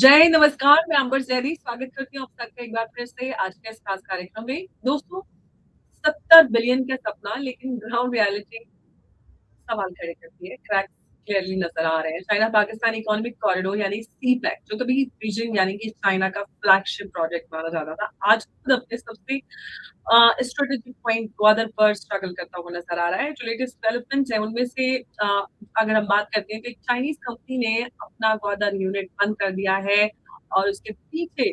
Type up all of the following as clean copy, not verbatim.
जय नमस्कार, मैं अंबर जैदी स्वागत करती हूँ आप सबका एक बार फिर से आज के इस खास कार्यक्रम में। दोस्तों, 70 बिलियन का सपना लेकिन ग्राउंड रियलिटी सवाल खड़े करती है। क्रैक्स क्लियरली नजर आ रहे हैं। चाइना पाकिस्तान इकोनॉमिक कॉरिडोर यानी सीपैक, जो कभी रीजन यानी कि चाइना का फ्लैगशिप प्रोजेक्ट माना जाता था, आज खुद अपने सबसे स्ट्रेटेजिक पॉइंट ग्वादर पर स्ट्रगल करता हुआ नजर आ रहा है। जो लेटेस्ट डेवलपमेंट्स है उनमें से अगर हम बात करते हैं तो एक चाइनीज कंपनी ने अपना ग्वादर यूनिट बंद कर दिया है और उसके पीछे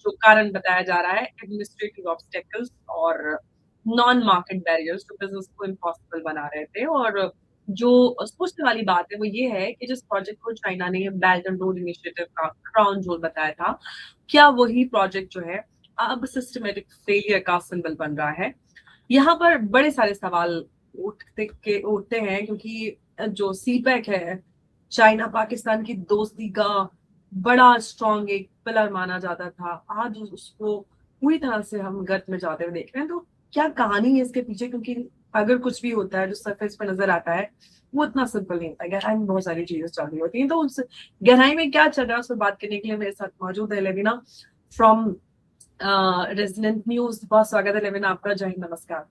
जो कारण बताया जा रहा है एडमिनिस्ट्रेटिव ऑब्स्टेकल्स और नॉन मार्केट बैरियर्स जो बिजनेस को इम्पॉसिबल बना रहे थे। और जो सोचने वाली बात है वो ये है कि जिस प्रोजेक्ट को चाइना ने बेल्ट एंड रोड इनिशिएटिव का क्राउन जोल बताया था, क्या वही प्रोजेक्ट जो है अब सिस्टमेटिक फेलियर का सिंबल बन रहा है। यहाँ पर बड़े सारे सवाल उठते हैं क्योंकि जो सीपैक है, चाइना पाकिस्तान की दोस्ती का बड़ा स्ट्रॉन्ग एक पिलर माना जाता था, आज उसको पूरी तरह से हम गर्त में जाते हुए देख रहे हैं। तो क्या कहानी है इसके पीछे? क्योंकि अगर कुछ भी होता है जो सरफेस पर नजर आता है वो इतना सिंपल नहीं होता है, गहराई में बहुत सारी चीजें चल रही होती हैं। तो उस गहराई में क्या चल रहा है उस पर बात करने के लिए मेरे साथ मौजूद है लेविना फ्रॉम रेजिडेंट न्यूज। बहुत स्वागत है लेविना आपका। जय हिंद, नमस्कार।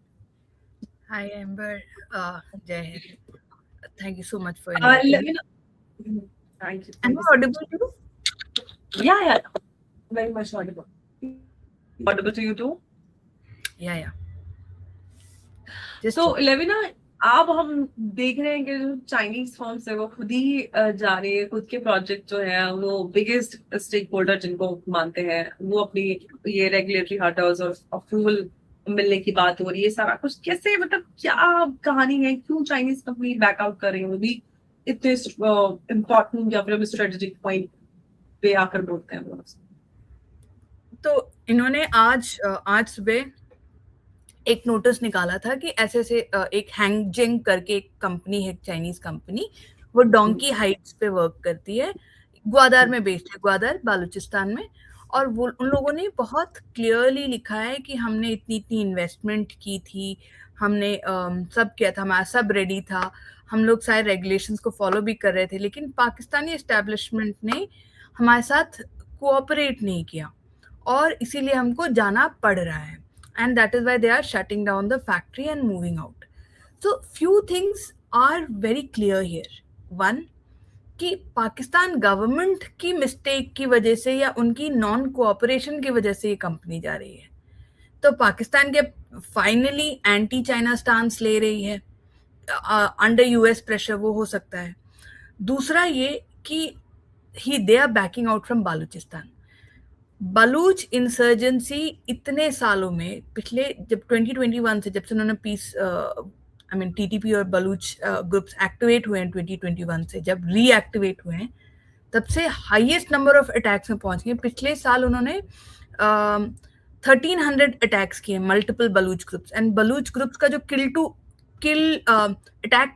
Hi, Amber. Jai Hind. Thank you so much for inviting me. Levina, thank you. Am I audible to you? Yeah, very much audible. Audible to you too? Yeah. Just तो लेविना, अब हम देख रहे हैं कि जो चाइनीज फर्म्स है वो खुद ही जा रही है, खुद के प्रोजेक्ट जो है वो बिगेस्ट स्टेक होल्डर जिनको मानते हैं वो अपनी ये रेगुलेटरी हर्डल्स और अप्रूवल मिलने की बात हो रही है। सारा कुछ कैसे, मतलब क्या कहानी है, क्यों चाइनीज कंपनी बैकआउट कर रही है, वो भी इतने इम्पोर्टेंट या फिर स्ट्रेटेजिक पॉइंट पे आकर बोलते हैं वो। तो इन्होंने आज सुबह एक नोटिस निकाला था कि ऐसे एक हैंगजेंग करके एक कंपनी है, चाइनीज कंपनी, वो डोंकी हाइट्स पे वर्क करती है, ग्वादर में बेस्ड है, ग्वादर बालूचिस्तान में। और वो उन लोगों ने बहुत क्लियरली लिखा है कि हमने इतनी इतनी इन्वेस्टमेंट की थी, हमने सब किया था, हमारा सब रेडी था, हम लोग सारे रेगुलेशंस को फॉलो भी कर रहे थे, लेकिन पाकिस्तानी एस्टेब्लिशमेंट ने हमारे साथ कोऑपरेट नहीं किया और इसीलिए हमको जाना पड़ रहा है। And that is why they are shutting down the factory and moving out. So few things are very clear here. One, कि पाकिस्तान गवर्नमेंट की मिस्टेक की वजह से या उनकी नॉन कोऑपरेशन की वजह से ये कंपनी जा रही है, तो पाकिस्तान के फाइनली एंटी चाइना स्टांस ले रही है अंडर यूएस प्रेशर, वो हो सकता है। दूसरा ये कि they are backing out from Balochistan. Baloch insurgency इतने सालों में, पिछले जब 2021 से, जब से उन्होंने पीस टीटीपी और बलूच ग्रुप्स एक्टिवेट हुए हैं 2021 से, जब रीएक्टिवेट हुए हैं, तब से हाईएस्ट नंबर ऑफ अटैक्स में पहुंच गए। पिछले साल उन्होंने 1300 अटैक्स किए multiple Baloch groups. And Baloch groups का जो अटैक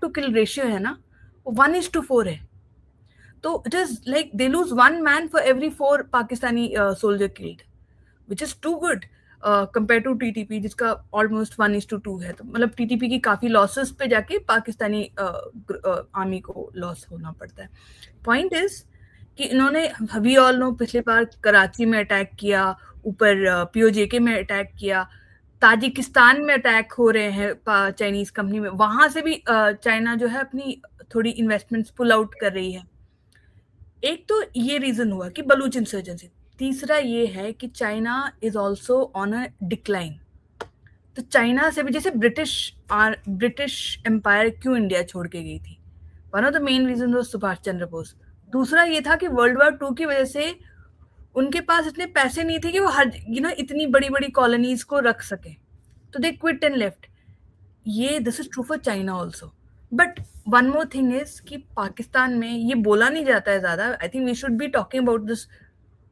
टू किल रेशियो है ना, वो 1:4 है। तो it is like they lose one man for every 4 Pakistani soldier killed, which is too good compared to TTP जिसका almost 1:2 है। तो मतलब TTP की काफी losses पे जाके पाकिस्तानी आर्मी को लॉस होना पड़ता है। पॉइंट इज कि इन्होंने, we all know, पिछली बार कराची में अटैक किया, ऊपर POJK में अटैक किया, ताजिकिस्तान में अटैक हो रहे हैं चाइनीज कंपनी में, वहां से भी चाइना जो है अपनी थोड़ी इन्वेस्टमेंट्स पुल आउट कर रही है। एक तो ये रीजन हुआ कि बलूच इंसर्जेंसी। तीसरा ये है कि China is also on a decline. तो चाइना से भी, जैसे ब्रिटिश एम्पायर क्यों इंडिया छोड़ के गई थी, one of the main reason was Subhash Chandra Bose. दूसरा ये था कि वर्ल्ड वॉर 2 की वजह से उनके पास इतने पैसे नहीं थे कि वो हर इतनी बड़ी बड़ी कॉलोनीज को रख सके, तो दे क्विट एंड लेफ्ट। ये this is true for China also. But one more thing is कि पाकिस्तान में ये बोला नहीं जाता है ज्यादा। I think we should be talking about this.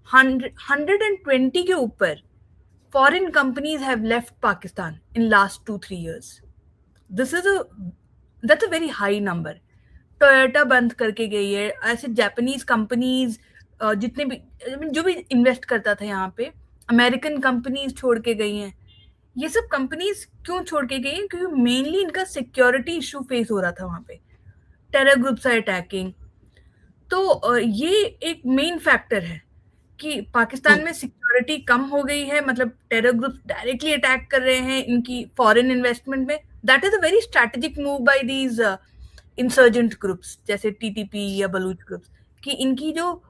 120 के ऊपर foreign companies have left Pakistan in last 2-3 years. That's a very high number. Toyota बंद करके गई है, ऐसे जापानीज कंपनीज जितने भी जो भी इन्वेस्ट करता था यहाँ पे, अमेरिकन कंपनीज छोड़ के गई हैं। ये सब कंपनीज क्यों छोड़ के गई हैं? क्योंकि मेनली इनका सिक्योरिटी इशू फेस हो रहा था वहां पे, टेरर ग्रुप्स आर अटैकिंग। तो ये एक मेन फैक्टर है। कि पाकिस्तान में सिक्योरिटी कम हो गई है, मतलब टेरर ग्रुप्स डायरेक्टली अटैक कर रहे हैं इनकी फॉरेन इन्वेस्टमेंट में. That is a very strategic move by these insurgent groups जैसे टीटीपी या बलूच ग्रुप्स, कि इनकी जो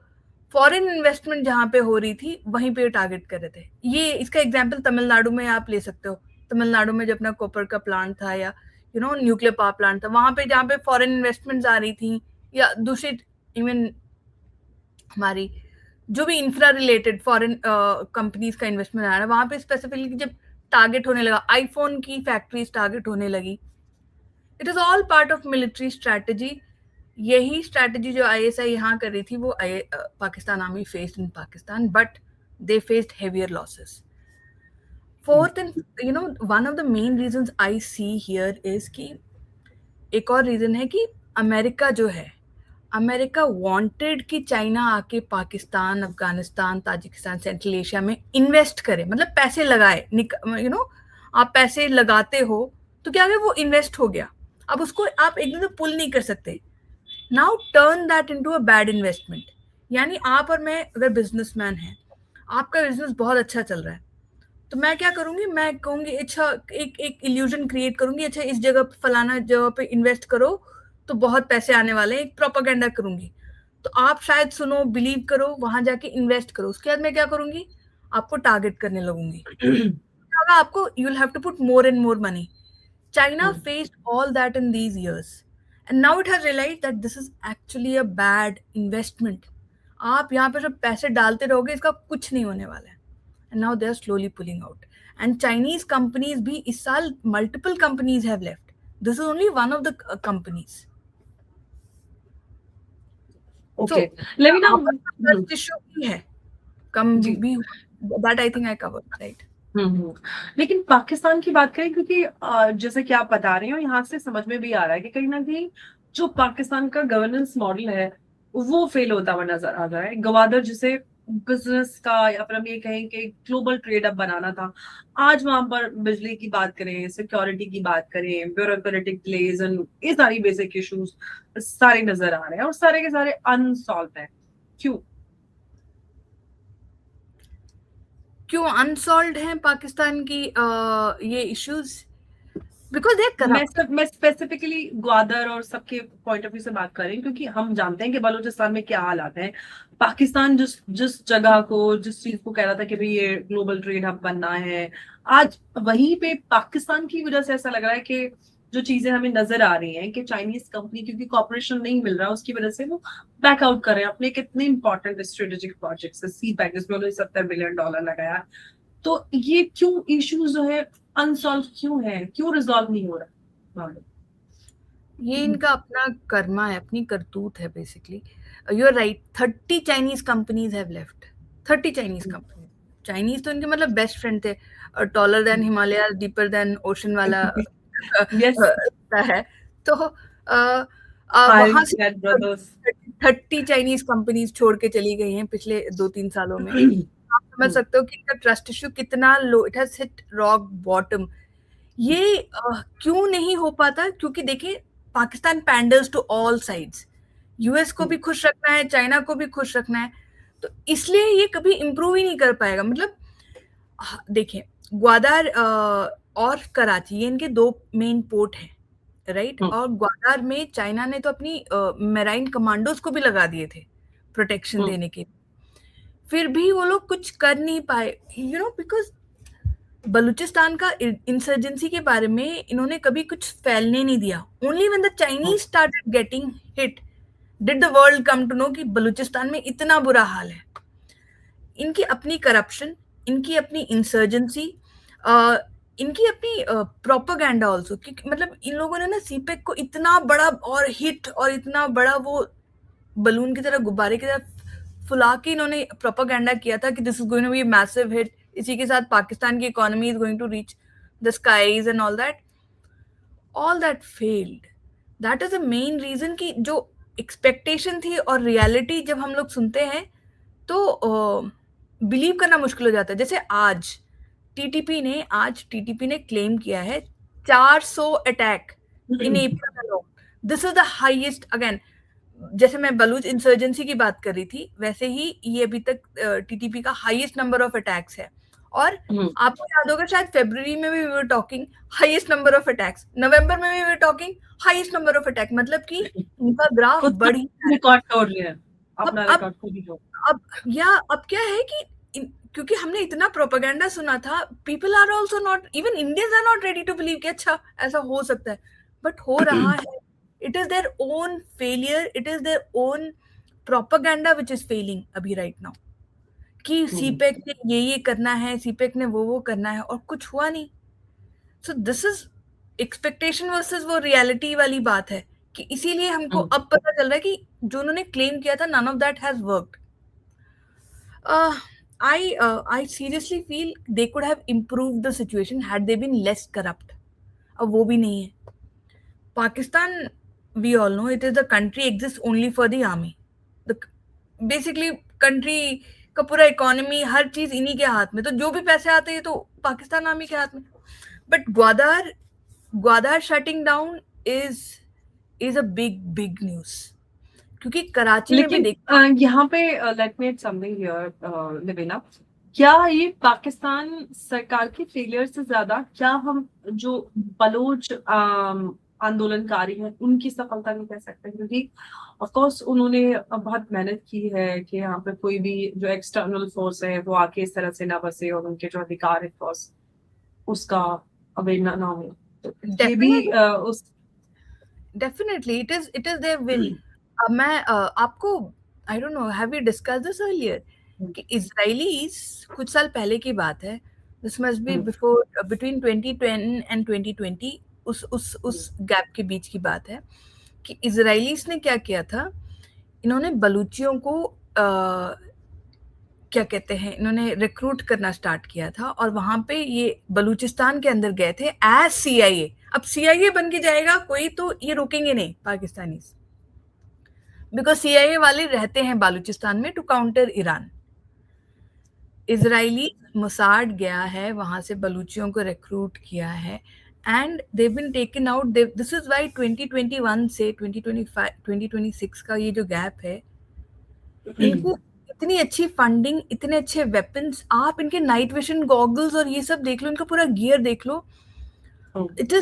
फॉरेन इन्वेस्टमेंट जहां पे हो रही थी वहीं पे टारगेट कर रहे थे. ये इसका एग्जांपल तमिलनाडु में आप ले सकते हो. तमिलनाडु में जो अपना कॉपर का प्लांट था या न्यूक्लियर पावर प्लांट था, वहां पे जहाँ पे फॉरेन इन्वेस्टमेंट्स आ रही थी, या दूसरी इवन हमारी जो भी इंफ्रा रिलेटेड फॉरेन कंपनीज का इन्वेस्टमेंट आ रहा है, वहां पे स्पेसिफिकली जब टारगेट होने लगा, आईफोन की फैक्ट्रीज टारगेट होने लगी. It is all part of military strategy. यही स्ट्रैटेजी जो आईएसआई यहाँ कर रही थी वो Pakistan army faced in Pakistan, but they faced heavier losses. Fourth and one of the main reasons I see here is कि एक और रीजन है कि अमेरिका जो है, अमेरिका वांटेड कि चाइना आके Pakistan, Afghanistan, Tajikistan, central Asia में इन्वेस्ट करे, मतलब पैसे लगाए. आप पैसे लगाते हो तो क्या वो इन्वेस्ट हो गया, अब उसको आप एकदम से पुल नहीं कर सकते. Now turn that into a bad investment. यानी आप और मैं अगर बिजनेसमैन हैं, आपका बिजनेस बहुत अच्छा चल रहा है, तो मैं क्या करूंगी, मैं कहूंगी अच्छा एक इल्यूजन क्रिएट करूंगी, अच्छा इस जगह फलाना जगह पे इन्वेस्ट करो तो बहुत पैसे आने वाले हैं, एक प्रोपागेंडा करूंगी. तो आप शायद सुनो, बिलीव करो, वहां जाके इन्वेस्ट करो. उसके बाद मैं क्या करूंगी, आपको टारगेट करने लगूंगी. आपको you will have to put more and more money. China faced all that in these years, and now it has realized that this is actually a bad investment. आप यहाँ पे जब पैसे डालते रहोगे, इसका कुछ नहीं होने वाला है. And now they are slowly pulling out. And Chinese companies भी इस साल multiple companies have left. This is only one of the companies. Okay. So, Let me now. trust issue भी है, कम भी. That I think I covered, right? लेकिन पाकिस्तान की बात करें, क्योंकि जैसे कि आप बता रहे हो, यहाँ से समझ में भी आ रहा है कि कहीं ना कहीं जो पाकिस्तान का गवर्नेंस मॉडल है वो फेल होता हुआ नजर आ रहा है. गवादर जिसे बिजनेस का या फिर हम ये कहें कि ग्लोबल ट्रेड अब बनाना था, आज वहां पर बिजली की बात करें, सिक्योरिटी की बात करें, ब्यूरोक्रेटिक डिलेज एंड ये सारी बेसिक इश्यूज सारे नजर आ रहे हैं और सारे के सारे अनसॉल्व हैं. क्यों अनसॉल्व हैं पाकिस्तान की ये इश्यूज? Because they corrupt. मैं स्पेसिफिकली ग्वादर और सबके पॉइंट ऑफ व्यू से बात कर रही हूँ, क्योंकि हम जानते हैं कि बलूचिस्तान में क्या हालात हैं. पाकिस्तान जिस जगह को, जिस चीज को कह रहा था कि भाई ये ग्लोबल ट्रेड हब बनना है, आज वहीं पे पाकिस्तान की वजह से ऐसा लग रहा है कि जो चीजें हमें नजर आ रही हैं कि चाइनीज कंपनी, क्योंकि कॉर्पोरेशन नहीं मिल रहा, उसकी वजह से वो बैक आउट कर रहे हैं अपने कितने इंपॉर्टेंट स्ट्रेटेजिक प्रोजेक्ट्स. सी पैक जिसमें उन्होंने $70 बिलियन लगाया. तो ये क्यों इश्यूज जो है अनसॉल्व क्यों है, क्यों रिजॉल्व नहीं हो रहा? ये इनका अपना कर्मा है, अपनी करतूत है basically. You are right, 30 Chinese companies have left. 30 Chinese companies. Chinese तो इनके मतलब बेस्ट फ्रेंड थे, taller than Himalaya, deeper than ocean वाला है. तो वहां से 30 चाइनीज कंपनीज छोड़ के चली गई हैं पिछले 2-3 सालों में. आप समझ सकते हो कि इनका ट्रस्ट इश्यू कितना low, it has hit rock bottom. ये क्यों नहीं हो पाता? क्योंकि देखिए, Pakistan panders to all sides. US को भी खुश रखना है, चाइना को भी खुश रखना है, तो इसलिए ये कभी इंप्रूव ही नहीं कर पाएगा. मतलब देखिए, ग्वादर और कराची, ये इनके 2 मेन पोर्ट हैं, राइट. और ग्वादर में चाइना ने तो अपनी मेराइन कमांडोज को भी लगा दिए थे प्रोटेक्शन देने के, फिर भी वो लोग कुछ कर नहीं पाए, बिकॉज बलूचिस्तान का इंसर्जेंसी के बारे में इन्होंने कभी कुछ फैलने नहीं दिया. Only when the Chinese started getting hit did the world come to know कि बलूचिस्तान में इतना बुरा हाल है. इनकी अपनी करप्शन, इनकी अपनी इंसर्जेंसी, इनकी अपनी प्रोपेगेंडा ऑल्सो. मतलब इन लोगों ने ना सीपेक को इतना बड़ा और हिट और इतना बड़ा वो बलून की तरह, गुब्बारे की तरह फुला के इन्होंने प्रोपेगेंडा किया था कि this is going to be massive hit. इसी के साथ पाकिस्तान की economy is going to reach the skies and all that failed. That is the main reason कि जो एक्सपेक्टेशन थी और रियलिटी जब हम लोग सुनते हैं तो बिलीव करना मुश्किल हो जाता है. जैसे आज टीटीपी ने क्लेम किया है 400 attack in April. This is the highest. Again, जैसे मैं बलूच इंसर्जेंसी की बात कर रही थी, वैसे ही ये अभी तक टीटीपी का हाईएस्ट नंबर ऑफ अटैक्स है। और आपको याद होगा शायद फरवरी में भी we were talking highest number of attacks, नवंबर में भी we were talking highest number of attack, मतलब कि इनका ग्राफ बढ़ ही रहा है। रिकॉर्ड तोड़ रहे हैं, अपना अब रिकॉर्ड खुद ही तोड़। अब क्या है कि क्योंकि हमने इतना प्रोपेगेंडा सुना था, people are also not, even Indians are not ready to believe कि अच्छा ऐसा हो सकता है, बट हो रहा है। It is their own failure, it is their own propaganda which is failing अभी राइट नाउ, कि सीपेक ने ये करना है, सीपेक ने वो करना है, और कुछ हुआ नहीं। So this is expectation versus वो रियलिटी वाली बात है, कि इसीलिए हमको अब पता चल रहा है कि जो उन्होंने क्लेम किया था, none of that has worked. I seriously feel they could have improved the situation had they been less corrupt. अब वो भी नहीं है। Pakistan, we all know it is the country exists only for the army. Basically country का पूरा economy, हर चीज इन्हीं के हाथ में, तो जो भी पैसे आते हैं तो पाकिस्तान आर्मी के हाथ में। But Gwadar shutting down is a big news, क्योंकि कराची में भी देख, यहाँ पे लेट मी समथिंग हियर लिविना, क्या ये पाकिस्तान सरकार के फेलियर से ज्यादा क्या हम जो बलोच आंदोलनकारी हैं उनकी सफलता नहीं कह सकते? क्योंकि ऑफ कोर्स उन्होंने बहुत मेहनत की है कि यहाँ पे कोई भी जो एक्सटर्नल फोर्स है वो आके इस तरह से ना बसे और उनके जो अधिकार है फोर्स उसका अवहेलना ना हो। तो ये भी उस definitely it is their will. मैं आपको, I don't know, have we discuss this earlier, कि इजरायलीज, कुछ साल पहले की बात है, this must be before between 2010 and 2020, उस गैप के बीच की बात है, कि इजरायलीज ने क्या किया था, इन्होंने बलूचियों को क्या कहते हैं, इन्होंने रिक्रूट करना स्टार्ट किया था, और वहां पे ये बलूचिस्तान के अंदर गए थे एज CIA। अब CIA बन के जाएगा कोई तो ये रोकेंगे नहीं पाकिस्तानी, बिकॉज CIA वाले रहते हैं बालूचिस्तान में to counter Iran. Israeli Mossad गया है, वहां से बलूचियों को रिक्रूट किया है, and they been taken out. This is why 2021 से 2025 2026 का ये जो गैप है, इनको इतनी अच्छी फंडिंग, इतने अच्छे वेपन्स, आप इनके नाइट विजन गॉगल्स और ये सब देख लो, इनका पूरा गियर देख लो, it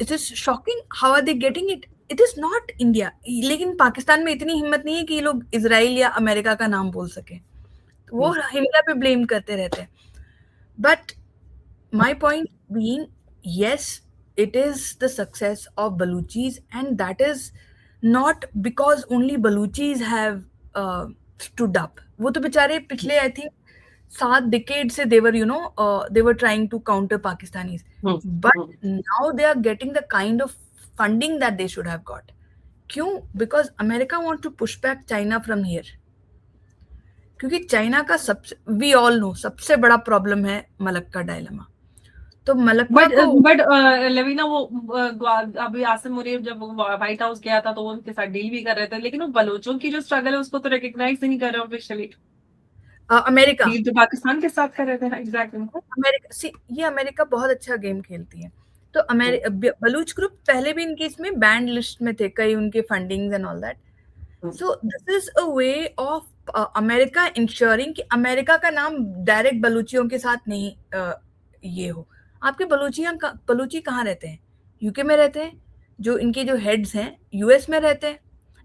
is shocking how are they getting it. It is not India, लेकिन पाकिस्तान में इतनी हिम्मत नहीं है कि ये लोग इजराइल या अमेरिका का नाम बोल सके, तो वो इंडिया पे ब्लेम करते रहते हैं। But my point being, yes, it is the success of Baluchis, and that is not because only Baluchis have stood up. वो तो बेचारे पिछले I think 7 decades से they were trying to counter Pakistanis, but now they are getting the kind of funding that they should have got. क्यों? Because America wants to push back China from here. क्योंकि China का सबसे, we all know, सबसे बड़ा problem है Malacca dilemma. तो Malacca but Lavina, वो अभी आसिम मुनीर जब व्हाइट हाउस गया था तो वो उनके साथ डील भी कर रहे थे, लेकिन वो बलोचों की जो स्ट्रगल है उसको तो रिकॉग्नाइज नहीं कर रहे ऑफिशियली। अमेरिका डील तो पाकिस्तान के साथ कर रहे थे। एग्जैक्टली। अमेरिका, ये अमेरिका बहुत अच्छा गेम खेलती है। तो बलूच ग्रुप पहले भी इनके इसमें बैंड लिस्ट में थे, कई उनके fundings and all that. So this is a way of America ensuring कि अमेरिका का नाम डायरेक्ट बलूचियों के साथ नहीं ये हो। आपके बलूची कहाँ रहते हैं? यूके में रहते हैं, जो इनके जो हेड्स हैं US में रहते हैं,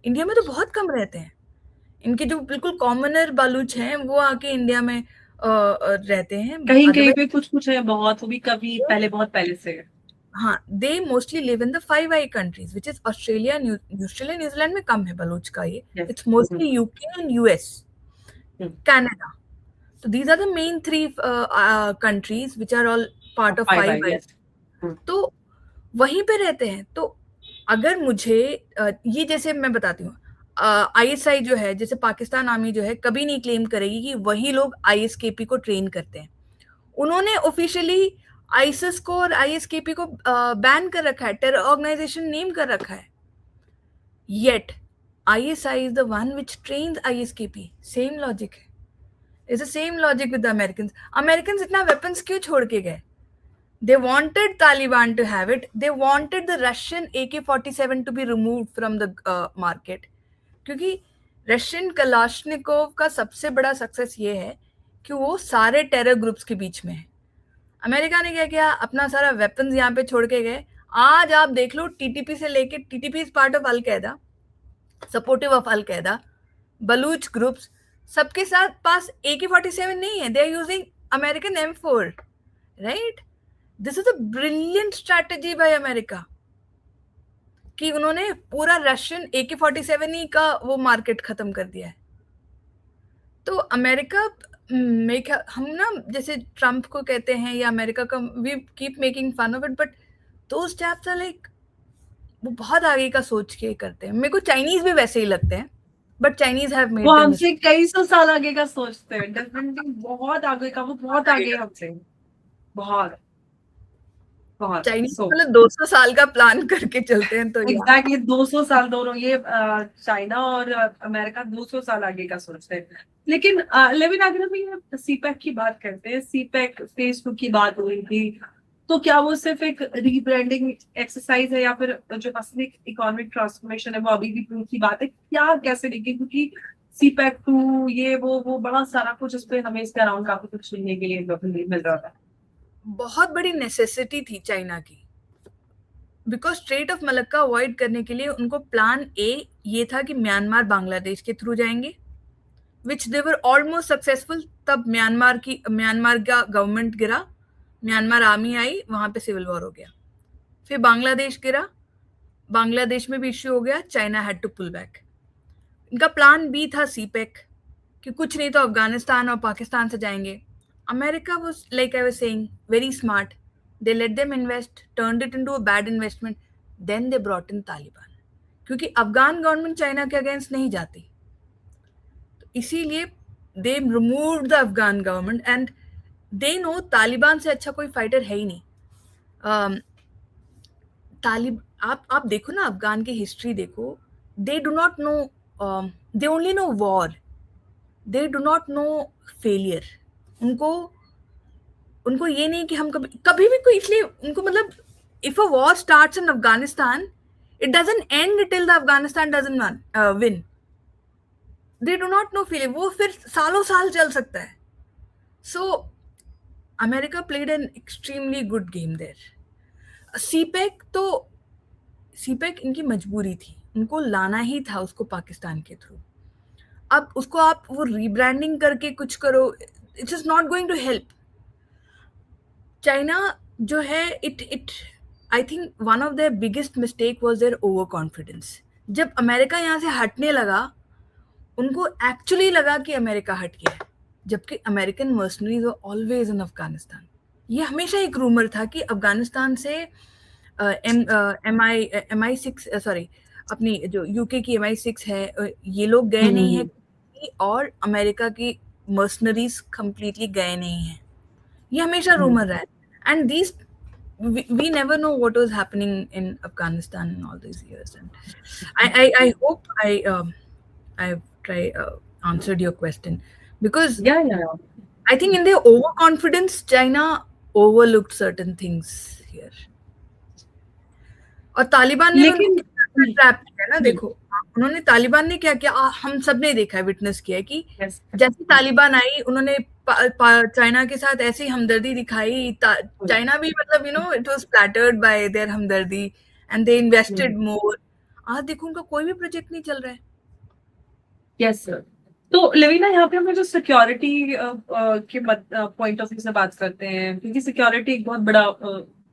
इंडिया में तो बहुत कम रहते हैं। इनके जो बिल्कुल कॉमनर बलूच हैं वो आके इंडिया में रहते हैं, कहीं पे कुछ है, बहुत, वो भी कभी बहुत पहले से। हाँ, they mostly live in the 5 I countries, which is Australia, New Zealand में कम है बलूच का ये, it's mostly UK and US, Canada. So these are the main 3 countries which are all part of 5 I. तो वहीं पे रहते हैं। तो अगर मुझे ये, जैसे मैं बताती हूँ, ISI जो है, जैसे पाकिस्तान आर्मी जो है, कभी नहीं क्लेम करेगी कि वही लोग ISKP को ट्रेन करते हैं। उन्होंने ऑफिशियली ISIS को और ISKP को बैन कर रखा है, टेरर ऑर्गेनाइजेशन नेम कर रखा है। Yet ISI is the one which trains ISKP. Same logic है। It's the same logic with the Americans. Americans इतना weapons क्यों छोड़ के गए? They wanted Taliban to have it. They wanted the Russian AK-47 to be removed from the market. क्योंकि Russian Kalashnikov का सबसे बड़ा सक्सेस ये है कि वो सारे टेरर ग्रुप्स के बीच में है। अमेरिका ने क्या किया, अपना सारा वेपन्स यहाँ पे छोड़ के गए। आज आप देख लो, टीटीपी से लेके, टीटीपी इज पार्ट ऑफ अल कैदा, सपोर्टिव ऑफ अल कैदा, बलूच ग्रुप्स, सबके साथ पास AK-47 नहीं है, they are using American M4, right? This is a brilliant strategy by America कि उन्होंने पूरा रशियन AK-47 ही का वो मार्केट खत्म कर दिया है। तो अमेरिका हम ना जैसे ट्रम्प को कहते हैं या अमेरिका का, we keep making fun of it, but those chaps are like, वो बहुत आगे का सोच के करते हैं। मेरे को चाइनीज भी वैसे ही लगते हैं, बट चाइनीज हैव मेड वो हमसे कई सौ साल आगे का सोचते हैं, डेफिनेटली बहुत आगे का, वो बहुत आगे हमसे, बहुत बहुत। चाइनीज मतलब 200 साल का प्लान करके चलते हैं। तो एग्जैक्टली 200 साल दोनों, ये चाइना और अमेरिका 200 साल आगे का सोचते हैं। लेकिन लेकिन अगर हम ये सीपैक की बात करते हैं, सीपैक फेज 2 की बात हुई थी, तो क्या वो सिर्फ एक रीब्रांडिंग एक्सरसाइज है या फिर जो असली इकोनॉमिक ट्रांसफॉर्मेशन है वो अभी भी प्रूफ की बात है? क्या कैसे देखें, क्योंकि सीपैक 2 ये वो बड़ा सारा कुछ, इस पे हमें इसके अराउंड काफी कुछ सुनने के लिए मिल रहा था। बहुत बड़ी नेसेसिटी थी चाइना की, because straight of Malacca avoid करने के लिए उनको प्लान ए ये था कि म्यांमार बांग्लादेश के थ्रू जाएंगे, विच दे वर ऑलमोस्ट सक्सेसफुल। तब म्यांमार का गवर्नमेंट गिरा, म्यांमार आर्मी आई, वहां पे सिविल वॉर हो गया। फिर बांग्लादेश गिरा, बांग्लादेश में भी इश्यू हो गया, China had to pull back. इनका प्लान बी था सीपैक, कि कुछ नहीं तो अफगानिस्तान और पाकिस्तान से जाएंगे। America was, like I was saying, very smart. They let them invest, turned it into a bad investment. Then they brought in Taliban. क्योंकि अफगान गवर्नमेंट चाइना के अगेंस्ट नहीं जाती, तो इसीलिए they removed the Afghan government and they know Taliban से अच्छा कोई fighter है ही नहीं। आप देखो ना, अफगान की हिस्ट्री देखो, they do not know, they only know war, they do not know failure। उनको ये नहीं कि हम कभी भी कोई, इसलिए उनको मतलब, if a war starts in Afghanistan, it doesn't end till the Afghanistan doesn't win. They do not know feeling, वो फिर सालों साल चल सकता है। So America played an extremely good game there. CPEC इनकी मजबूरी थी, उनको लाना ही था उसको पाकिस्तान के थ्रू। अब उसको आप वो रीब्रांडिंग करके कुछ करो, it is not going to help. China जो है, it I think one of their biggest mistake was their over confidence. जब अमेरिका यहाँ से हटने लगा, उनको एक्चुअली लगा कि अमेरिका हट गया है, जबकि American mercenaries were always in Afghanistan. ये हमेशा एक रूमर था कि अफगानिस्तान से MI6, सॉरी, अपनी जो यूके की MI6 है, ये लोग गए नहीं है, और अमेरिका की मर्सनरीज कंप्लीटली गए नहीं है। ये हमेशा रूमर रहा है, and these we never know what was happening in Afghanistan in all these years. And I hope I've answered your question, because yeah. I think in their overconfidence, China overlooked certain things here. और तालिबान ने लेकिन trap किया ना, देखो उन्होंने, तालिबान ने क्या किया, हम सब ने देखा है, विटनेस किया है कि जैसे तालिबान आई, उन्होंने चाइना के साथ ऐसी हमदर्दी दिखाई। चाइना भी मतलब it was flattered bye there हमदर्दी एंड दे इन्वेस्टेड मोर। आज देखो उनका कोई भी प्रोजेक्ट नहीं चल रहा है। Yes sir. तो लवीना, यहाँ पे हम जो सिक्योरिटी के पॉइंट ऑफ व्यू से बात करते हैं, क्योंकि सिक्योरिटी एक बहुत बड़ा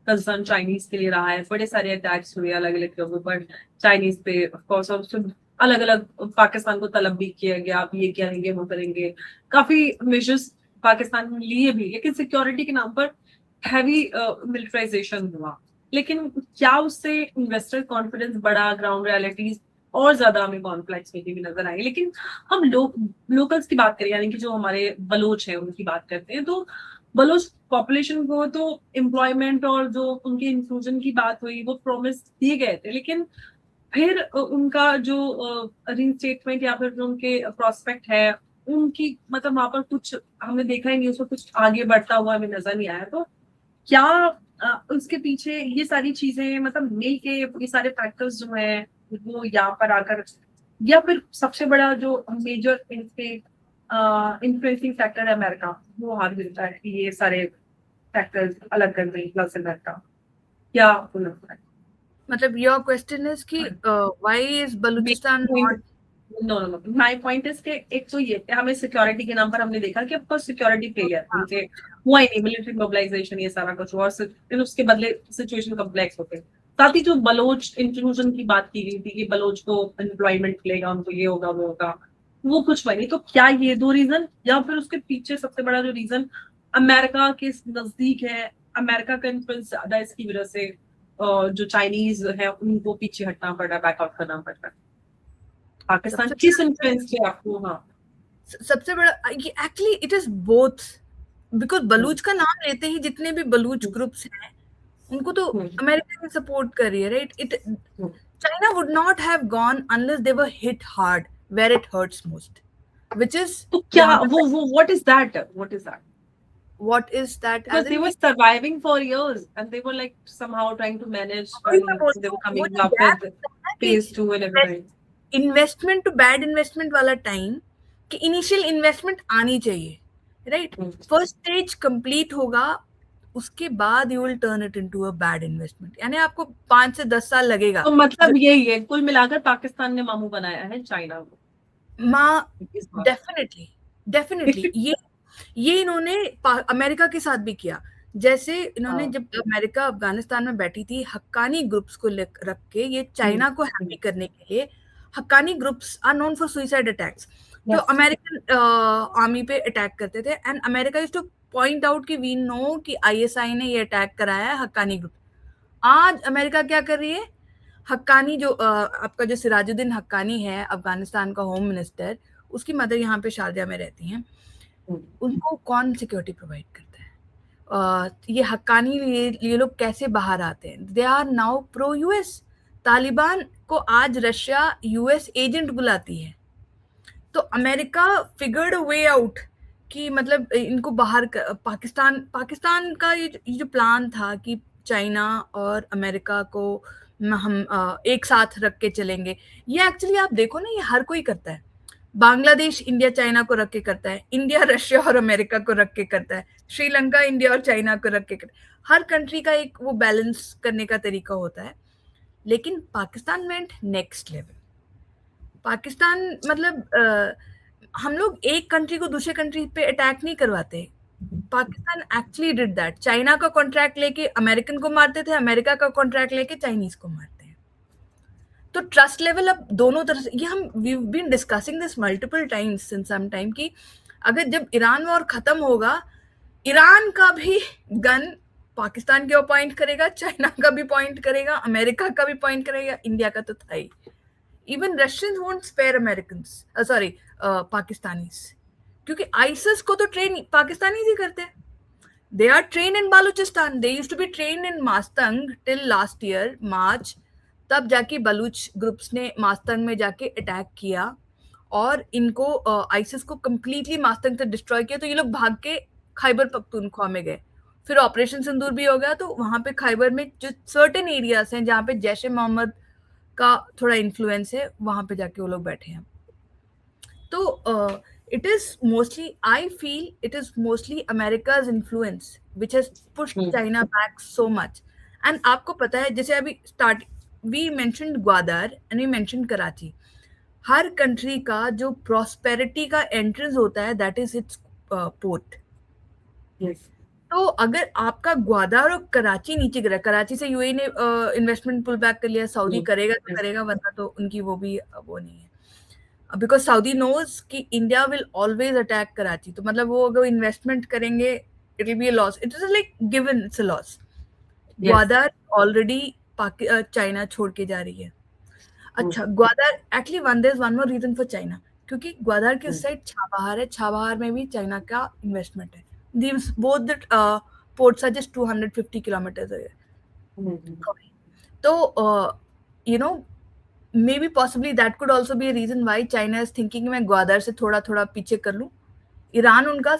कंसर्न चाइनीज के लिए रहा है। बड़े सारे अटैक्स हुए अलग अलग जगहों पर चाइनीज पे, ऑफ कोर्स, और उससे अलग अलग पाकिस्तान को तलब भी किया गया, आप ये करेंगे वो करेंगे, काफी मेजर्स पाकिस्तान ने लिए भी, लेकिन सिक्योरिटी के नाम पर हैवी मिलिटराइजेशन हुआ। लेकिन क्या उससे इन्वेस्टर कॉन्फिडेंस बढ़ा, ग्राउंड रियलिटीज और ज्यादा हमें कॉम्प्लेक्स होती हुई नजर आई? लेकिन हम लोकल्स की बात करें, यानी कि जो हमारे बलोच हैं उनकी बात करते हैं, तो बलोच पॉपुलेशन को तो एम्प्लॉयमेंट और जो उनके इंक्लूजन की बात हुई, वो प्रॉमिस दिए गए थे, लेकिन फिर उनका जो रीस्टेटमेंट या फिर जो उनके प्रोस्पेक्ट है, उनकी मतलब वहां पर कुछ हमने देखा ही नहीं, उसको कुछ आगे बढ़ता हुआ हमें नजर नहीं आया। तो क्या उसके पीछे ये सारी चीजें, मतलब मिल के ये सारे फैक्टर्स जो हैं, वो यहाँ पर आकर या फिर सबसे बड़ा जो मेजर इनसे इन्फ्लुएंसिंग फैक्टर है अमेरिका, वो हाथ मिलता है कि ये सारे फैक्टर्स अलग कर दें प्लस अमेरिका, क्या आपको लगता है? मतलब योर क्वेश्चन इज कि why is Balochistan not? No no no, my point is कि एक तो ये हमें सिक्योरिटी के नाम पर हमने देखा कि ऑफ सिक्योरिटी फेलियर उनसे हुआ ही नहीं, मिलिट्री मोबिलाइजेशन ये सारा कुछ हुआ और फिर उसके बदले सिचुएशन कम्प्लेक्स होते हैं। साथ ही जो बलोच इंक्लूजन की बात की गई थी कि बलोच को एम्प्लॉयमेंट मिलेगा, उनको ये होगा वो होगा, वो कुछ हुआ नहीं। तो क्या ये दो रीजन, या फिर उसके पीछे सबसे बड़ा जो रीजन अमेरिका के नजदीक है, अमेरिका का इन्फ्लुएंस ज्यादा, इसकी वजह से जो चाइनीज है उनको पीछे हटना पड़ रहा है, बैकआउट करना पड़ रहा है? पाकिस्तान किस इन्फ्लुएंस से आपको? हाँ, सबसे बड़ा ये actually it is both, because Baloch का नाम लेते ही जितने भी बलूच ग्रुप्स हैं उनको तो अमेरिका ही सपोर्ट कर रही है, right? It China would not have gone unless they were hit hard where it hurts most, which is तो क्या वो what is that, what is that because as they in were surviving for years and they were like somehow trying to manage वही and मैं बोल they रही were हूँ, वो coming जो up gap with होता है कि phase 2 and everything. Investment to bad investment वाला टाइम, कि इनिशियल इन्वेस्टमेंट आनी चाहिए, राइट? फर्स्ट स्टेज कंप्लीट होगा, उसके बाद you will turn it into a bad investment, यानी आपको 5 से 10 साल लगेगा। तो मतलब यही है, कुल मिलाकर पाकिस्तान ने मामू बनाया है चाइना को। डेफिनेटली डेफिनेटली ये इन्होंने अमेरिका के साथ भी किया। जैसे इन्होंने जब अमेरिका अफगानिस्तान में बैठी थी, हक्कानी ग्रुप्स को रख के ये चाइना को हैम्पर करने के लिए, Haqqani groups are known for suicide attacks, तो अमेरिकन आर्मी पे अटैक करते थे and America used to point out कि वी नो कि आईएसआई ने ये अटैक कराया है हक्कानी ग्रुप। आज अमेरिका क्या कर रही है? हक्कानी जो आपका जो सिराजुद्दीन हक्कानी है, अफगानिस्तान का होम मिनिस्टर, उसकी मदर यहाँ पे शारजा में रहती हैं, उनको कौन सिक्योरिटी प्रोवाइड करता है? ये हक्कानी ये लोग कैसे बाहर आते हैं? They are now pro US. Taliban को आज रशिया यूएस एजेंट बुलाती है। तो America figured a way out कि मतलब इनको बाहर पाकिस्तान का ये जो प्लान था कि चाइना और अमेरिका को हम एक साथ रख के चलेंगे, ये एक्चुअली आप देखो ना, ये हर कोई करता है। बांग्लादेश इंडिया चाइना को रख के करता है, इंडिया रशिया और अमेरिका को रख के करता है, श्रीलंका इंडिया और चाइना को रख के करता है। हर कंट्री का एक वो बैलेंस करने का तरीका होता है। लेकिन Pakistan went next level. Pakistan मतलब हम लोग एक कंट्री को दूसरे कंट्री पे अटैक नहीं करवाते। Pakistan actually did that. China का कॉन्ट्रैक्ट लेके अमेरिकन को मारते थे, अमेरिका का कॉन्ट्रैक्ट लेके चाइनीज को मारते हैं। तो ट्रस्ट लेवल अब दोनों तरफ से, ये हम we been discussing this multiple times since some time कि अगर जब ईरान वॉर खत्म होगा, ईरान का भी गन पाकिस्तान के ऊपर पॉइंट करेगा, चाइना का भी पॉइंट करेगा, अमेरिका का भी पॉइंट करेगा, इंडिया का तो था ही। Even Russians won't spare Americans, sorry Pakistanis, क्योंकि आईसिस को तो ट्रेन पाकिस्तानीज ही करते हैं। They are train in Balochistan, they used to be train in Mastung till last year March, तब जाके बलूच ग्रुप्स ने मास्तंग में जाके अटैक किया और इनको आईसिस को कंप्लीटली मास्तंग से डिस्ट्रॉय किया। तो ये लोग भाग के खैबर पख्तूनख्वा में गए, फिर ऑपरेशन सिंदूर भी हो गया। तो वहां पे खैबर में जो सर्टेन एरियाज हैं जहाँ पे जैश ए मोहम्मद का थोड़ा इन्फ्लुएंस है, वहां पे जाके वो लोग बैठे हैं। तो it is mostly, I feel it is mostly America's influence which has pushed China back so much. And आपको पता है, जैसे अभी we mentioned Gwadar and we mentioned Karachi. Her country का जो प्रॉस्पेरिटी का एंट्रेंस होता है, दैट इज इट्स पोर्ट। तो अगर आपका ग्वादार और कराची नीचे गिरा, कराची से यूएई ने इन्वेस्टमेंट पुल बैक कर लिया, सऊदी करेगा तो करेगा, वरना तो उनकी वो भी वो नहीं है, बिकॉज सऊदी नोज कि India will always attack Karachi. तो मतलब वो अगर इन्वेस्टमेंट करेंगे, it will be a loss, it is like given, it's a loss. Gwadar already China छोड़ के जा रही है। अच्छा, Gwadar actually one more reason for China, क्योंकि ग्वादार की उस साइड छाबहार है, छाबहार में भी चाइना का इन्वेस्टमेंट है। These both the ports are just 250 kilometers away. So, you know, maybe possibly that could also be a reason why China is thinking मैं ग्वादार से थोड़ा थोड़ा पीछे कर लूं। ईरान उनका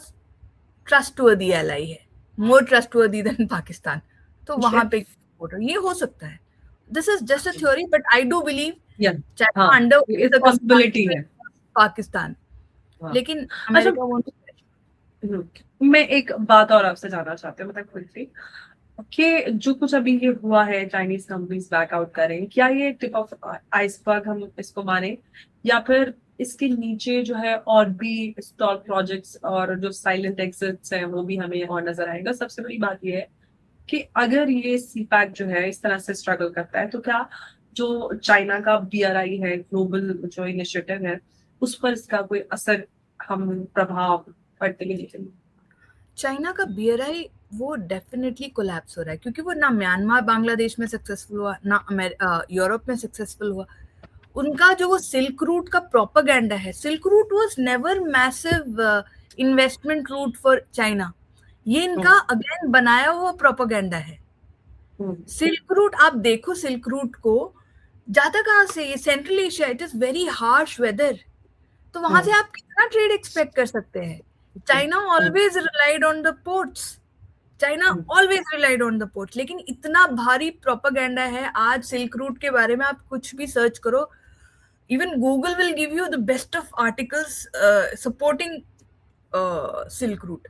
ट्रस्टवर्दी एलाई है, मोर ट्रस्टवर्दी देन पाकिस्तान, तो वहां पे ये हो सकता है। This is just a theory, but I do believe या चाइना हाँ, अंडर इस पॉसिबिलिटी है। पाकिस्तान, हाँ। लेकिन अच्छा, अमेरिका वो मैं एक बात और आपसे जानना चाहती हूँ, मतलब क्विकली, कि जो कुछ अभी ये हुआ है, चाइनीज कंपनीज बैकआउट करें, क्या ये टिप ऑफ आइसबर्ग हम इसको माने, या फिर इसके नीचे जो है और भी स्टॉल प्रोजेक्ट्स और जो साइलेंट एग्जिट्स हैं वो भी हमें और नजर आएगा। सबसे बड़ी बात ये है कि अगर ये सीपैक जो है इस तरह से स्ट्रगल करता है, तो क्या जो चाइना का बीआरआई है, ग्लोबल जो इनिशिएटिव है, उस पर इसका कोई असर, हम प्रभाव पड़ते हुए देखेंगे? चाइना का बीआरआई वो डेफिनेटली कोलैप्स हो रहा है, क्योंकि वो ना म्यांमार बांग्लादेश में सक्सेसफुल हुआ, ना यूरोप में सक्सेसफुल हुआ। उनका जो वो सिल्क रूट का प्रोपेगेंडा है, silk route was never massive investment route for China, ये इनका अगेन बनाया हुआ प्रोपेगेंडा है। सिल्क रूट आप देखो, सिल्क रूट को जाता कहाँ से, ये Central Asia, it is very harsh weather, तो वहां से आप कितना ट्रेड एक्सपेक्ट कर सकते हैं? China always relied on the ports, China always relied on the ports, लेकिन इतना भारी प्रोपेगेंडा है। आज सिल्क रूट के बारे में आप कुछ भी सर्च करो, even Google will give you the best of articles supporting silk route.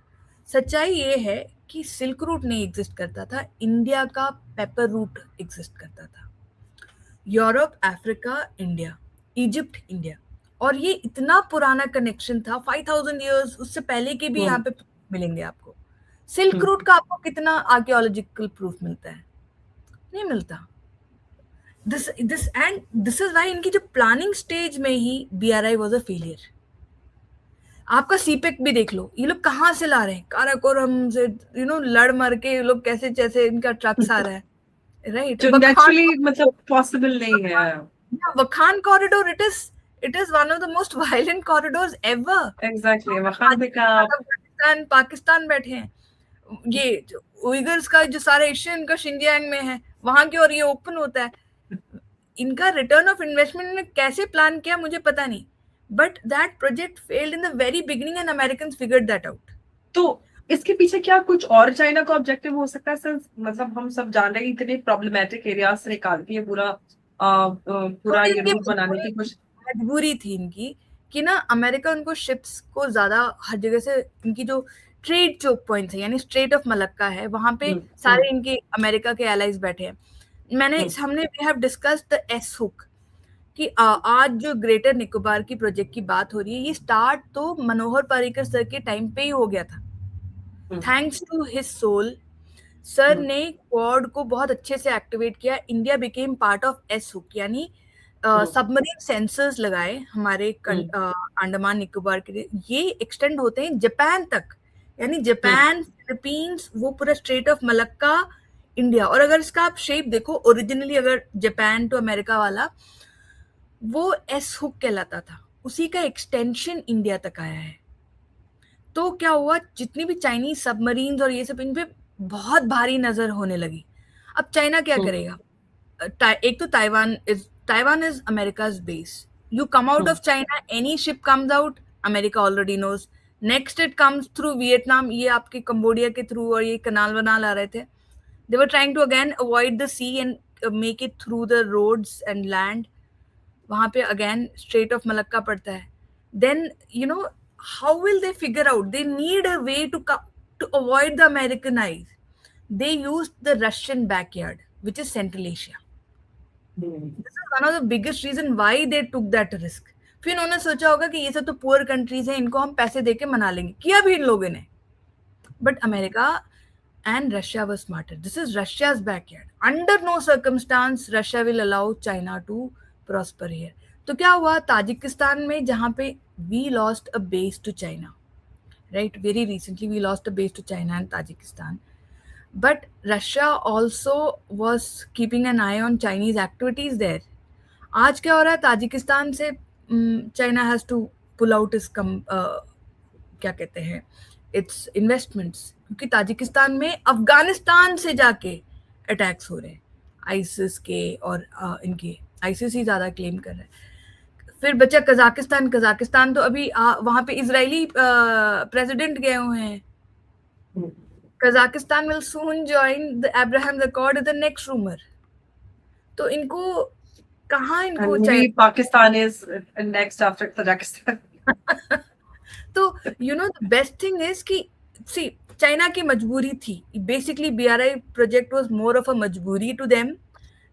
सच्चाई ये है कि सिल्क रूट नहीं एग्जिस्ट करता था, इंडिया का पेपर रूट एग्जिस्ट करता था। Europe, Africa, India, Egypt, India, और ये इतना पुराना कनेक्शन था, 5000 इयर्स, उससे पहले के भी यहाँ पे मिलेंगे आपको। सिल्क रूट का आपको कितना आर्कियोलॉजिकल प्रूफ मिलता है? नहीं मिलता। दिस इज व्हाई इनकी जो प्लानिंग स्टेज में ही बीआरआई वाज अ फेलियर। आपका सीपेक भी देख लो, ये लोग कहाँ से ला रहे हैं, काराकोरम से, लड़ मर के ये लोग कैसे जैसे इनका ट्रक्स आ रहा है, राइट? जो नेचुरली मतलब पॉसिबल नहीं है। Wakhan corridor, it is one of the most violent corridors ever. Exactly, वहां पे का अफगानिस्तान, पाकिस्तान बैठे हैं, ये उइगर्स का जो सारा एशियन का शिंजियांग में है वहां के, और ये ओपन होता है। इनका रिटर्न ऑफ इन्वेस्टमेंट ने कैसे प्लान किया मुझे पता नहीं, but that project failed in the very beginning and Americans figured that out. तो इसके पीछे क्या कुछ और चाइना का ऑब्जेक्टिव हो सकता है सर? मतलब हम सब जान रहे हैं इतने प्रॉब्लमेटिक एरियाज से निकाल के पूरा पूरा ये इनकी रूट बनाने की कुछ मजबूरी थी इनकी कि ना, अमेरिका उनको शिप्स को ज्यादा हर जगह से, इनकी जो ट्रेड चोक पॉइंट्स है, यानी स्ट्रेट ऑफ मलक्का है, वहां पे सारे इनके अमेरिका के एलाइज बैठे हैं। हमने we have discussed the S hook, कि आज जो ग्रेटर निकोबार की प्रोजेक्ट की बात हो रही है, ये स्टार्ट तो मनोहर पर्रिकर सर के टाइम पे ही हो गया था। Thanks to his soul, sir ने क्वाड को बहुत अच्छे से एक्टिवेट किया, India became part of S hook, यानी सबमरीन सेंसर्स लगाए हमारे अंडमान निकोबार के लिए, ये एक्सटेंड होते हैं जापान तक, यानी जापान, फिलीपींस, वो पूरा स्ट्रेट ऑफ मलक्का, इंडिया। और अगर इसका आप शेप देखो, ओरिजिनली अगर जापान टू अमेरिका वाला, वो एस हुक कहलाता था, उसी का एक्सटेंशन इंडिया तक आया है। तो क्या हुआ, जितनी भी चाइनीज सबमरीन्स और ये सब, इन पे बहुत भारी नजर होने लगी। अब चाइना क्या करेगा? एक तो Taiwan is America's base, you come out of China, any ship comes out, America already knows, next it comes through Vietnam, ये आपके कंबोडिया के थ्रू, और ये कनाल वनाल आ रहे थे, they were trying to again avoid the sea and make it through the roads and land, वहां पे अगेन स्ट्रेट ऑफ मलक्का पड़ता है। Then how will they figure out? They need a way to avoid the American eyes. They used the Russian backyard, which is Central Asia. This is one of the biggest reason why they took that risk. फिर उन्होंने सोचा होगा कि ये सब तो poor countries हैं, इनको हम पैसे देके मना लेंगे, किया भी इन लोगों ने, but America and Russia was smarter. This is Russia's backyard. Under no circumstance Russia will allow China to prosper here. तो क्या हुआ, ताजिकिस्तान में, जहाँ पे we lost a base to China, right? Very recently we lost a base to China and Tajikistan. But Russia also was keeping an eye on Chinese activities there. आज क्या हो रहा है, ताजिकिस्तान से China has to pull out its क्या कहते हैं, it's investments, क्योंकि ताजिकिस्तान में अफगानिस्तान से जाके अटैक्स हो रहे हैं आईसिस के, और इनके आईसिस ही ज्यादा क्लेम कर रहे हैं। फिर बचा कजाकिस्तान तो अभी वहां पे इजरायली प्रेसिडेंट गए हुए हैं। Kazakhstan will soon join the Abraham accord, the next rumour. तो इनको कहाँ इनको And maybe Pakistan is next after Tajikistan. तो you know the best thing is कि सी चाइना की मजबूरी थी, basically BRI project was more of a मजबूरी to them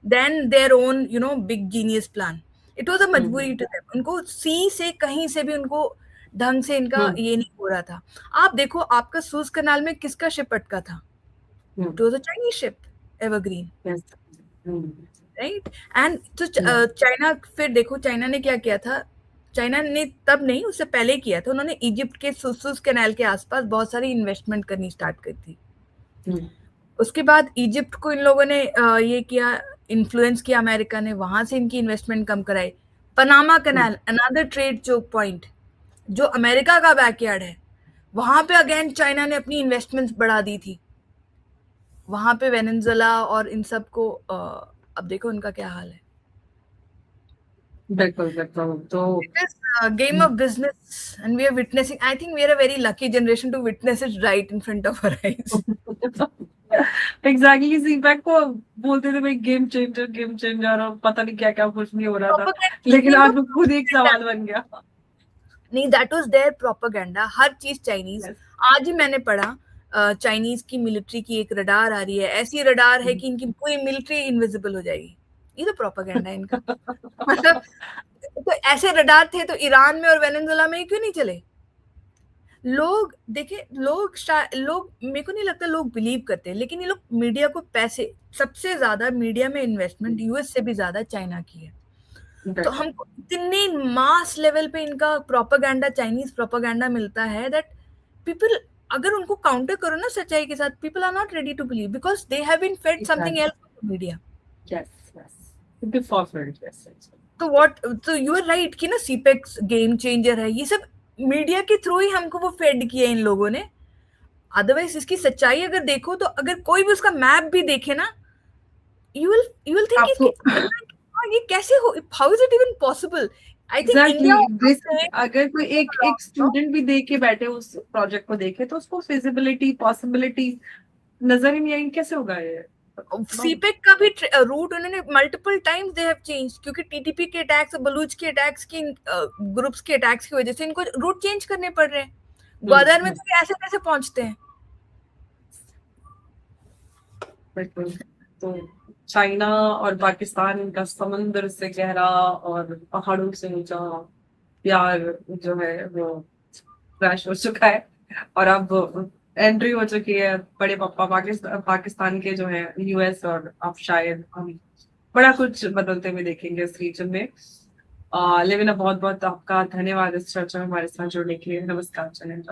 than their own you know big genius plan. It was a मजबूरी to them. उनको सी से कहीं से भी उनको ढंग से इनका ये नहीं हो रहा था. आप देखो आपका सूज कनाल में किसका शिप अटका था? It was a Chinese ship, evergreen, right. And तो चाइना, फिर देखो चाइना ने क्या किया था. चाइना ने तब नहीं, उससे पहले किया था. उन्होंने इजिप्ट के सुसुस कैनाल के आसपास बहुत सारी इन्वेस्टमेंट करनी स्टार्ट कर दी. उसके बाद इजिप्ट को इन लोगों ने ये किया, इन्फ्लुएंस किया अमेरिका ने, वहां से इनकी इन्वेस्टमेंट कम कराई. Panama canal, another trade choke point जो अमेरिका का बैकयार्ड है, वहां पे अगेन चाइना ने अपनी इन्वेस्टमेंट्स बढ़ा दी थी. वहां पे वेनेजुएला और इन सब को अब देखो उनका क्या हाल है. बिल्कुल बिल्कुल. तो it is a game of business and we are witnessing. I think we are a very lucky generation to witness it right in front of our eyes. Exactly CPEC को बोलते थे भाई गेम चेंजर और पता नहीं क्या क्या कुछ नहीं हो रहा था, लेकिन आज वो खुद एक सवाल बन गया. नहीं, दैट वाज देयर प्रोपेगेंडा. हर चीज चाइनीज. आज ही मैंने पढ़ा चाइनीज की मिलिट्री की एक रडार आ रही है, ऐसी रडार है कि इनकी पूरी मिलिट्री इनविजिबल हो जाएगी. ये तो प्रोपेगेंडा है इनका. मतलब तो ऐसे रडार थे तो ईरान में और वेनेजुएला में क्यों नहीं चले? लोग देखे, लोग मेरे को नहीं लगता लोग बिलीव करते हैं, लेकिन ये लोग मीडिया को पैसे, सबसे ज्यादा मीडिया में इन्वेस्टमेंट यूएस से भी ज्यादा चाइना की है. तो हमको इतने मास लेवल पे इनका प्रोपेगेंडा, चाइनीज प्रोपेगेंडा मिलता है दैट पीपल, अगर उनको काउंटर करो ना सच्चाई के साथ, people are not ready to believe because they have been fed something else from media. तो व्हाट, तो यू आर राइट कि ना सीपेक्स गेम चेंजर है, ये सब मीडिया के थ्रू ही हमको वो फेड किया इन लोगों ने. अदरवाइज इसकी सच्चाई अगर देखो तो, अगर कोई भी उसका मैप भी देखे ना, यू विल थिंक ये कैसे हो, how is it even possible? I think India, अगर कोई एक स्टूडेंट भी देख के बैठे उस प्रोजेक्ट को देखे तो उसको फिजिबिलिटी पॉसिबिलिटी नजर ही नहीं आएगी. कैसे होगा ये? सीपेक का भी रूट उन्होंने multiple times they have change, क्योंकि टीटीपी के अटैक्स, बलूच के अटैक्स की, ग्रुप्स के अटैक्स की वजह से इनको रूट चेंज करने पड़ रहे हैं. ग्वादर में तो ऐसे कैसे पहुंचते हैं? बिल्कुल. तो चाइना और पाकिस्तान का समुद्र से गहरा और पहाड़ों से ऊंचा प्यार जो है वो क्रैश हो चुका है, और अब एंट्री हो चुकी है बड़े पापा पाकिस्तान के जो है यूएस, और अब शायद हम बड़ा कुछ बदलते हुए देखेंगे इस रीजन में. लेकिन बहुत बहुत आपका धन्यवाद इस चर्चा में हमारे साथ जुड़ने के लिए. नमस्कार चैनल.